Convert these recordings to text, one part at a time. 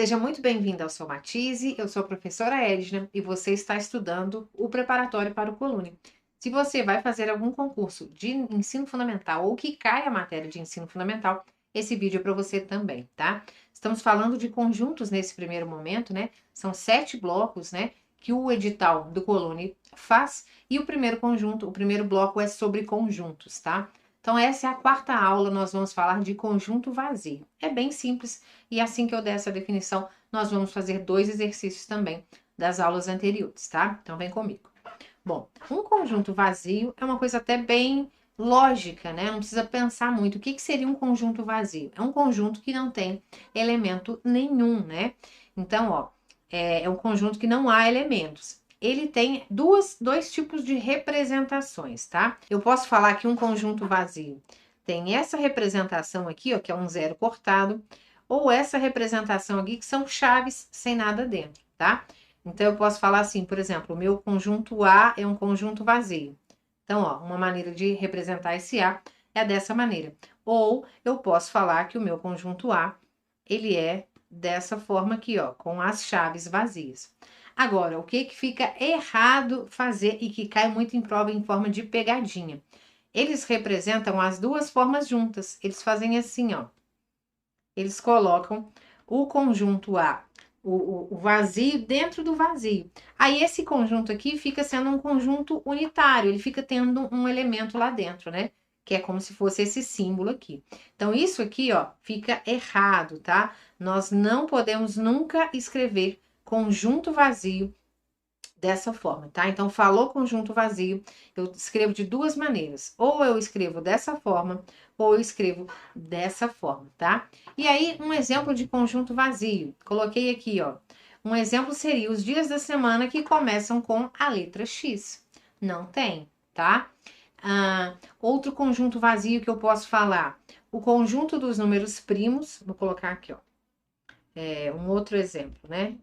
Seja muito bem-vinda ao Somatize, eu sou a professora Edna e você está estudando o preparatório para o Colune. Se você vai fazer algum concurso de ensino fundamental ou que cai a matéria de ensino fundamental, esse vídeo é para você também, tá? Estamos falando de conjuntos nesse primeiro momento, né? São 7 blocos, né? Que o edital do Colune faz e o primeiro conjunto, o primeiro bloco é sobre conjuntos, tá? Então, essa é a quarta aula, nós vamos falar de conjunto vazio. É bem simples e assim que eu der essa definição, nós vamos fazer 2 exercícios também das aulas anteriores, tá? Então, vem comigo. Bom, um conjunto vazio é uma coisa até bem lógica, né? Não precisa pensar muito. O que seria um conjunto vazio? É um conjunto que não tem elemento nenhum, né? Então, ó, é um conjunto que não há elementos. Ele tem dois tipos de representações, tá? Eu posso falar que um conjunto vazio tem essa representação aqui, ó, que é um zero cortado, ou essa representação aqui, que são chaves sem nada dentro, tá? Então, eu posso falar assim, por exemplo, o meu conjunto A é um conjunto vazio. Então, ó, uma maneira de representar esse A é dessa maneira. Ou eu posso falar que o meu conjunto A, ele é dessa forma aqui, ó, com as chaves vazias. Agora, o que fica errado fazer e que cai muito em prova em forma de pegadinha? Eles representam as duas formas juntas. Eles fazem assim, ó. Eles colocam o conjunto A, o vazio dentro do vazio. Aí esse conjunto aqui fica sendo um conjunto unitário, ele fica tendo um elemento lá dentro, né? Que é como se fosse esse símbolo aqui. Então, isso aqui, ó, fica errado, tá? Nós não podemos nunca escrever conjunto vazio dessa forma, tá? Então, falou conjunto vazio, eu escrevo de duas maneiras. Ou eu escrevo dessa forma, ou eu escrevo dessa forma, tá? E aí, um exemplo de conjunto vazio. Coloquei aqui, ó. Um exemplo seria os dias da semana que começam com a letra X. Não tem, tá? Outro conjunto vazio que eu posso falar. O conjunto dos números primos. Vou colocar aqui, ó. Um outro exemplo, né?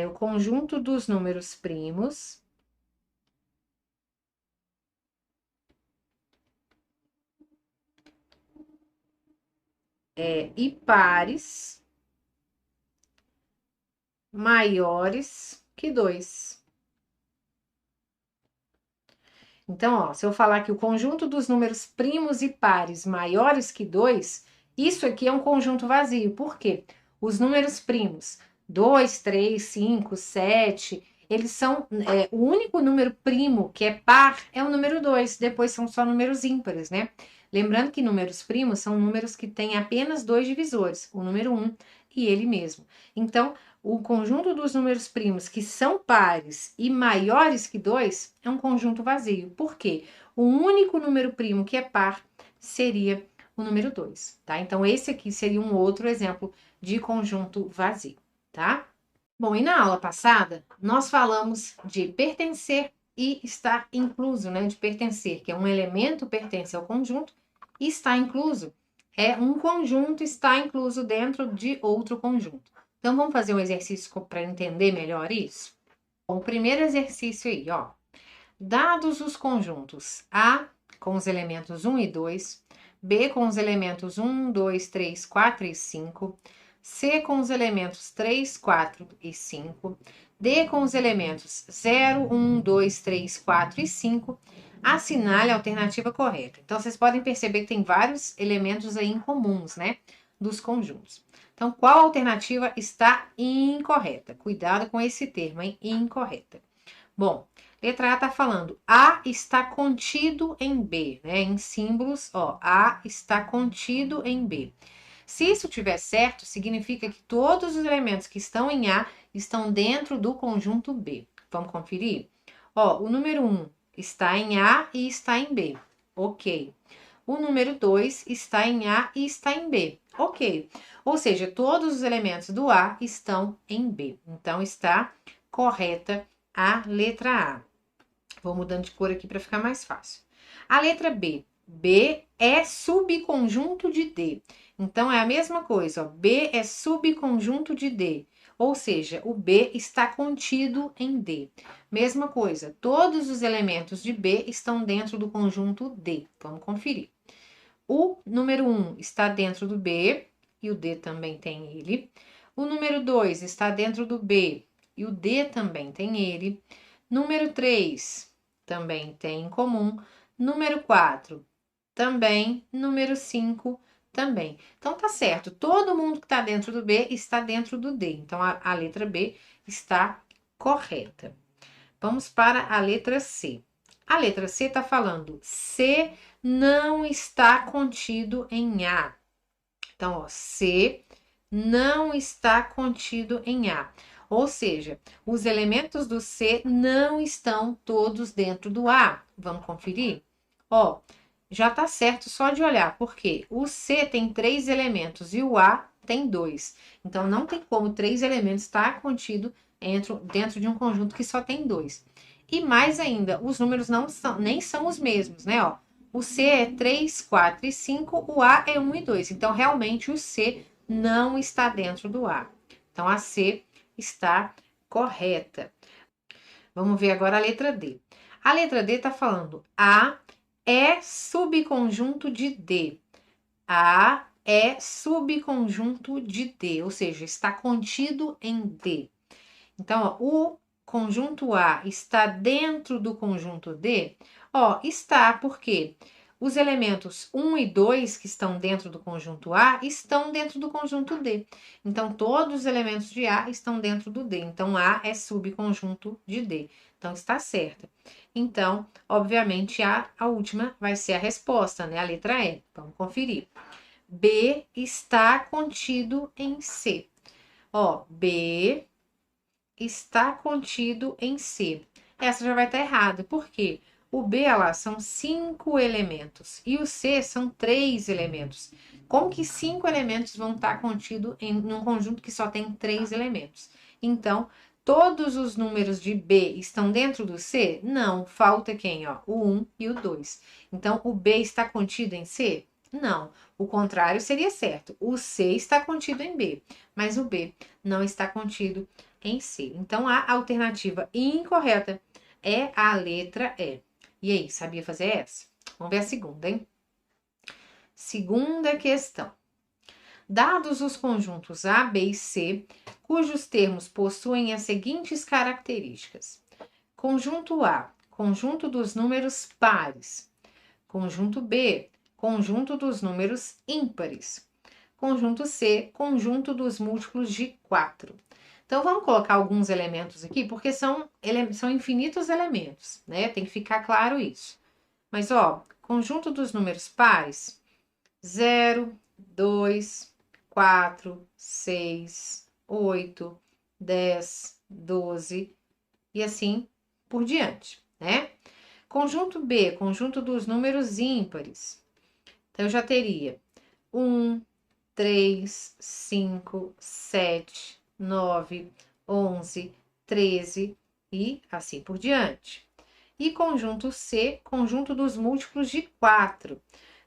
O conjunto dos números primos e pares maiores que 2. Então, ó, se eu falar que o conjunto dos números primos e pares maiores que 2, isso aqui é um conjunto vazio. Por quê? Os números primos, 2, 3, 5, 7, eles são. O único número primo que é par é o número 2, depois são só números ímpares, né? Lembrando que números primos são números que têm apenas 2 divisores, o número 1 e ele mesmo. Então, o conjunto dos números primos que são pares e maiores que 2 é um conjunto vazio. Por quê? O único número primo que é par seria o número 2, tá? Então, esse aqui seria um outro exemplo de conjunto vazio, tá? Bom, e na aula passada, nós falamos de pertencer e estar incluso, né? De pertencer, que é um elemento pertence ao conjunto, e está incluso é um conjunto está incluso dentro de outro conjunto. Então, vamos fazer um exercício para entender melhor isso? Bom, o primeiro exercício aí, ó. Dados os conjuntos A com os elementos 1 e 2, B com os elementos 1, 2, 3, 4 e 5, C com os elementos 3, 4 e 5, D com os elementos 0, 1, 2, 3, 4 e 5, assinale a alternativa correta. Então, vocês podem perceber que tem vários elementos aí incomuns, né, dos conjuntos. Então, qual alternativa está incorreta? Cuidado com esse termo, hein? Incorreta. Bom, letra A está falando A está contido em B, né? Em símbolos, ó, A está contido em B. Se isso tiver certo, significa que todos os elementos que estão em A estão dentro do conjunto B. Vamos conferir? Ó, o número 1 está em A e está em B. Ok. O número 2 está em A e está em B. Ok. Ou seja, todos os elementos do A estão em B. Então, está correta a letra A. Vou mudando de cor aqui para ficar mais fácil. A letra B. B é subconjunto de D. Então, é a mesma coisa. Ó. B é subconjunto de D. Ou seja, o B está contido em D. Mesma coisa. Todos os elementos de B estão dentro do conjunto D. Vamos conferir. O número 1 está dentro do B. E o D também tem ele. O número 2 está dentro do B e o D também tem ele. Número 3 também tem em comum. Número 4 também. Número 5 também. Então tá certo, todo mundo que está dentro do B está dentro do D. Então a letra B está correta. Vamos para a letra C. A letra C está falando C não está contido em A. Então, ó, C não está contido em A. Ou seja, os elementos do C não estão todos dentro do A. Vamos conferir? Ó, já tá certo só de olhar, porque o C tem 3 elementos e o A tem 2. Então, não tem como 3 elementos estar contido dentro de um conjunto que só tem 2. E mais ainda, os números nem são os mesmos, né? Ó, o C é 3, 4 e 5, o A é 1 e 2. Então, realmente, o C não está dentro do A. Então, a C está correta. Vamos ver agora a letra D. A letra D está falando A é subconjunto de D. A é subconjunto de D, ou seja, está contido em D. Então, ó, o conjunto A está dentro do conjunto D? Ó, está, porque os elementos 1 e 2 que estão dentro do conjunto A estão dentro do conjunto D. Então, todos os elementos de A estão dentro do D. Então, A é subconjunto de D. Então, está certa. Então, obviamente, a última vai ser a resposta, né? A letra E. Vamos conferir. B está contido em C. Ó, B está contido em C. Essa já vai estar errada. Por quê? O B, lá, são 5 elementos e o C são 3 elementos. Como que 5 elementos vão estar contidos em um conjunto que só tem 3 elementos? Então, todos os números de B estão dentro do C? Não, falta quem? Ó, o 1 e o 2. Então, o B está contido em C? Não, o contrário seria certo. O C está contido em B, mas o B não está contido em C. Então, a alternativa incorreta é a letra E. E aí, sabia fazer essa? Vamos ver a segunda, hein? Segunda questão. Dados os conjuntos A, B e C, cujos termos possuem as seguintes características. Conjunto A, conjunto dos números pares. Conjunto B, conjunto dos números ímpares. Conjunto C, conjunto dos múltiplos de 4. Então, vamos colocar alguns elementos aqui, porque são infinitos elementos, né? Tem que ficar claro isso. Mas, ó, conjunto dos números pares, 0, 2, 4, 6, 8, 10, 12 e assim por diante, né? Conjunto B, conjunto dos números ímpares. Então, eu já teria 1, 3, 5, 7, 9, 11, 13 e assim por diante. E conjunto C, conjunto dos múltiplos de 4.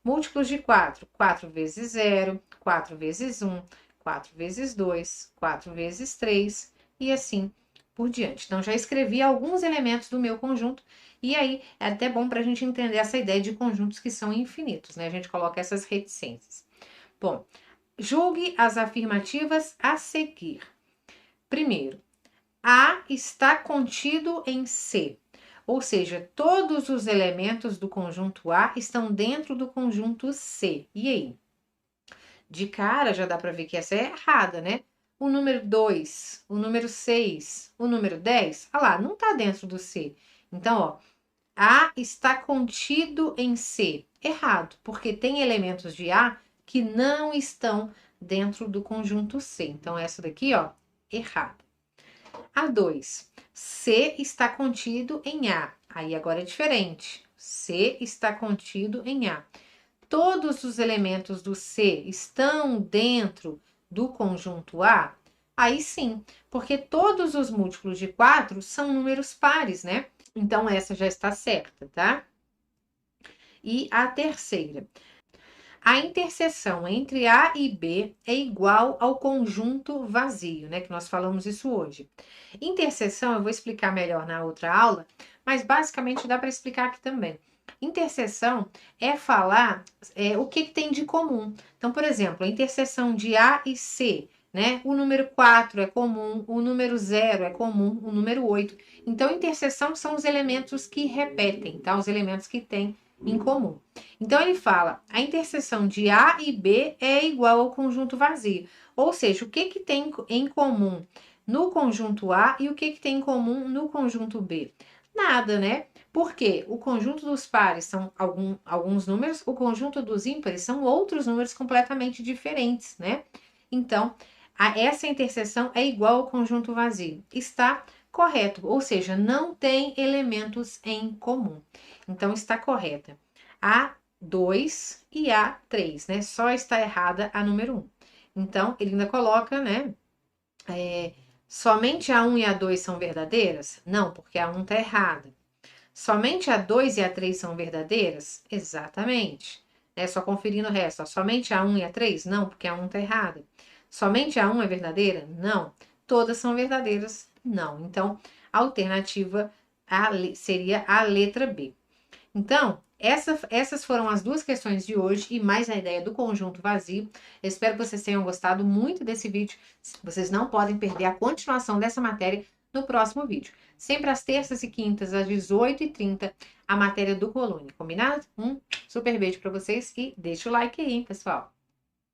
Múltiplos de 4, 4 vezes 0, 4 vezes 1, 4 vezes 2, 4 vezes 3 e assim por diante. Então, já escrevi alguns elementos do meu conjunto e aí é até bom para a gente entender essa ideia de conjuntos que são infinitos, né? A gente coloca essas reticências. Bom, julgue as afirmativas a seguir. Primeiro, A está contido em C, ou seja, todos os elementos do conjunto A estão dentro do conjunto C. E aí? De cara já dá para ver que essa é errada, né? O número 2, o número 6, o número 10, ah lá, não está dentro do C. Então, ó, A está contido em C. Errado, porque tem elementos de A que não estão dentro do conjunto C. Então, essa daqui, ó, errado. A2. C está contido em A. Aí agora é diferente. C está contido em A. Todos os elementos do C estão dentro do conjunto A? Aí sim, porque todos os múltiplos de 4 são números pares, né? Então, essa já está certa, tá? E a terceira. A interseção entre A e B é igual ao conjunto vazio, né? Que nós falamos isso hoje. Interseção eu vou explicar melhor na outra aula, mas basicamente dá para explicar aqui também. Interseção é falar o que tem de comum. Então, por exemplo, a interseção de A e C né? O número 4 é comum, o número 0 é comum, o número 8. Então, interseção são os elementos que repetem, tá? Os elementos que têm em comum. Então, ele fala, a interseção de A e B é igual ao conjunto vazio. Ou seja, o que tem em comum no conjunto A e o que tem em comum no conjunto B? Nada, né? Porque o conjunto dos pares são alguns números, o conjunto dos ímpares são outros números completamente diferentes, né? Então, essa interseção é igual ao conjunto vazio. Está correto, ou seja, não tem elementos em comum. Então, está correta. A2 e A3, né? Só está errada a número 1. Então, ele ainda coloca, né? Somente a 1 e a 2 são verdadeiras? Não, porque a 1 está errada. Somente a 2 e a 3 são verdadeiras? Exatamente. Só conferindo o resto. Ó. Somente a 1 e a 3? Não, porque a 1 está errada. Somente a 1 é verdadeira? Não. Todas são verdadeiras? Não. Então, a alternativa seria a letra B. Então, essas foram as duas questões de hoje e mais a ideia do conjunto vazio. Eu espero que vocês tenham gostado muito desse vídeo. Vocês não podem perder a continuação dessa matéria no próximo vídeo. Sempre às terças e quintas, às 18h30, a matéria do Colune. Combinado? Um super beijo para vocês e deixa o like aí, pessoal.